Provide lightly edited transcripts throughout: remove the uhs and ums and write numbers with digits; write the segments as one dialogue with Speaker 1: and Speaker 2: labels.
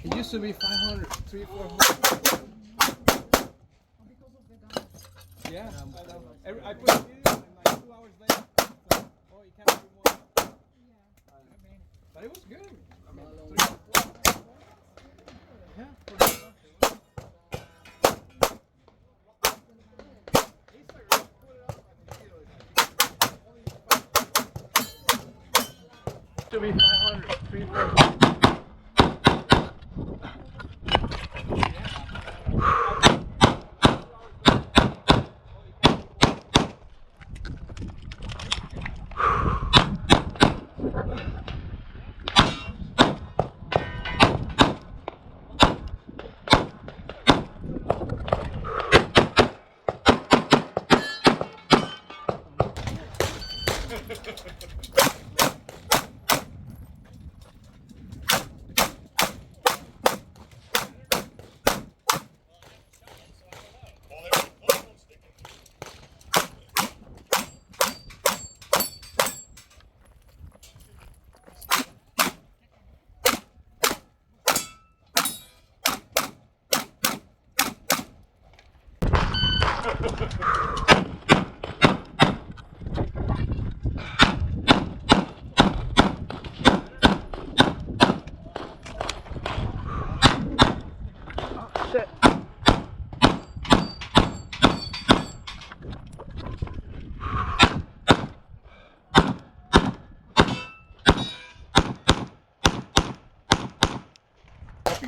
Speaker 1: It used to be 500, 300, 400. Yeah, I put it in and like 2 hours later, oh, you can't do more. But it was good. I mean, 3 or 4. Yeah. To be 500, 300, 400.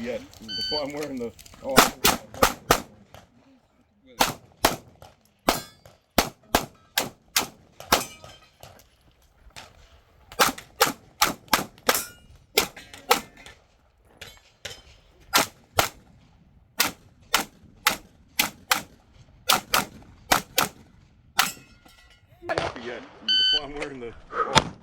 Speaker 2: Yet. That's why I'm wearing the. Oh, yet. That's why I'm wearing the. Oh.